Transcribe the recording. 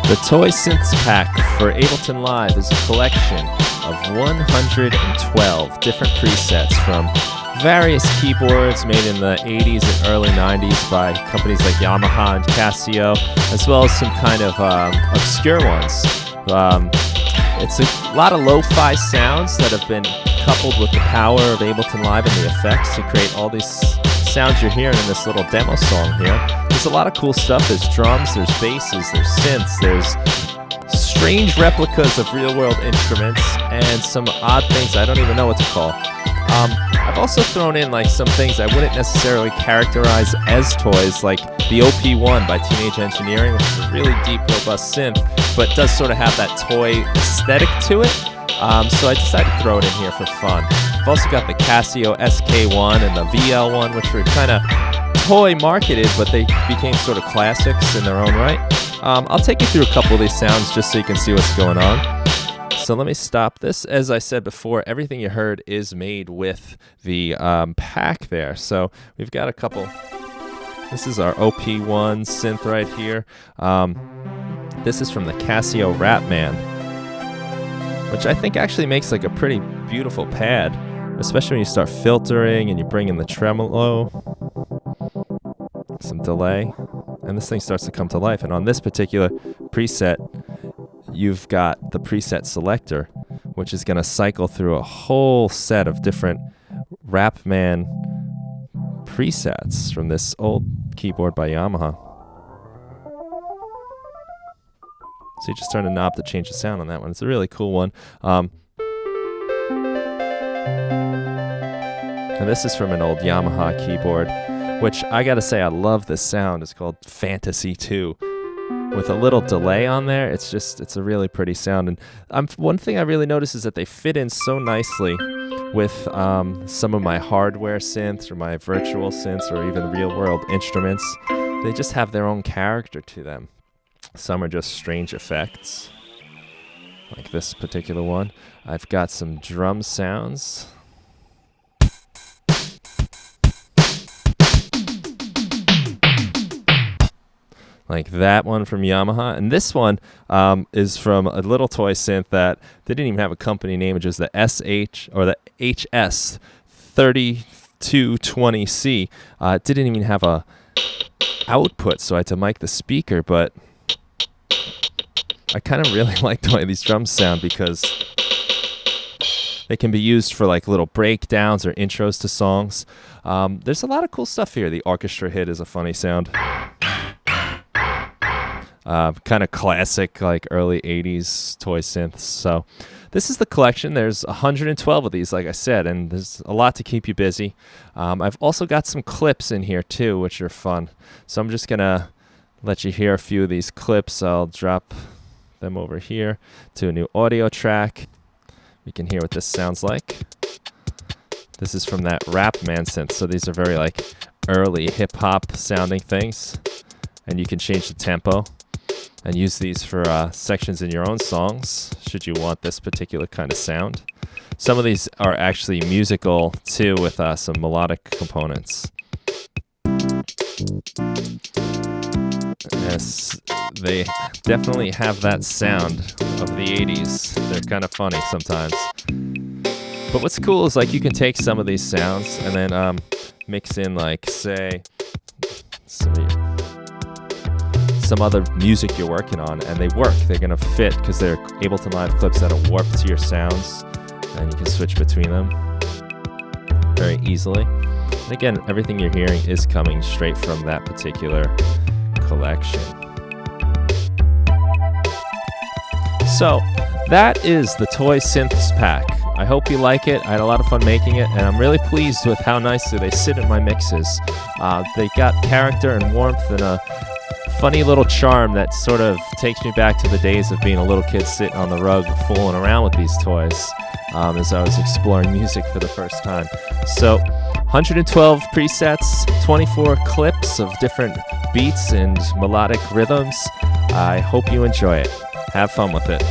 The Toy Synths Pack for Ableton Live is a collection of 112 different presets from various keyboards made in the 80s and early 90s by companies like Yamaha and Casio, as well as some kind of obscure ones. It's a lot of lo-fi sounds that have been coupled with the power of Ableton Live and the effects to create all these sounds you're hearing in this little demo song here. There's a lot of cool stuff. There's drums, there's basses, there's synths, there's strange replicas of real-world instruments, and some odd things I don't even know what to call. I've also thrown in like some things I wouldn't necessarily characterize as toys, like the OP1 by Teenage Engineering, which is a really deep, robust synth, but does sort of have that toy aesthetic to it. So I decided to throw it in here for fun. I've also got the Casio SK1 and the VL1, which were kind of toy marketed, but they became sort of classics in their own right. I'll take you through a couple of these sounds just so you can see what's going on. So let me stop this. As I said before, everything you heard is made with the pack there. So we've got a couple. This is our OP1 synth right here. This is from the Casio Rapman, which I think actually makes like a pretty beautiful pad, especially when you start filtering and you bring in the tremolo, some delay, and this thing starts to come to life. And on this particular preset, you've got the preset selector, which is going to cycle through a whole set of different Rapman presets from this old keyboard by Yamaha. So you just turn a knob to change the sound on that one. It's a really cool one. And this is from an old Yamaha keyboard, which I gotta say I love this sound. It's called Fantasy 2. With a little delay on there, it's a really pretty sound. And one thing I really noticed is that they fit in so nicely with some of my hardware synths or my virtual synths or even real-world instruments. They just have their own character to them. Some are just strange effects, like this particular one. I've got some drum sounds. Like that one from Yamaha. And this one is from a little toy synth that they didn't even have a company name. It was the SH or the HS3220C. It didn't even have a output, so I had to mic the speaker, but I kind of really like the way these drums sound because they can be used for like little breakdowns or intros to songs. There's a lot of cool stuff here. The orchestra hit is a funny sound. Kind of classic, like early 80s toy synths. So this is the collection. There's 112 of these, like I said, and there's a lot to keep you busy. I've also got some clips in here too, which are fun. So I'm just going to let you hear a few of these clips. I'll drop them over here to a new audio track. We can hear what this sounds like. This is from that Rapman synth. So these are very like early hip-hop sounding things. And you can change the tempo and use these for sections in your own songs, should you want this particular kind of sound. Some of these are actually musical, too, with some melodic components. Yes, they definitely have that sound of the 80s. They're kind of funny sometimes. But what's cool is, like, you can take some of these sounds and then mix in, like, say, some other music you're working on, and they work. They're going to fit because they're Ableton Live clips that'll warp to your sounds, and you can switch between them very easily. And again, everything you're hearing is coming straight from that particular collection. So that is the Toy Synths Pack. I hope you like it. I had a lot of fun making it, and I'm really pleased with how nicely they sit in my mixes. They got character and warmth and a funny little charm that sort of takes me back to the days of being a little kid sitting on the rug fooling around with these toys as I was exploring music for the first time. So 112 presets, 24 clips of different beats and melodic rhythms. I hope you enjoy it. Have fun with it.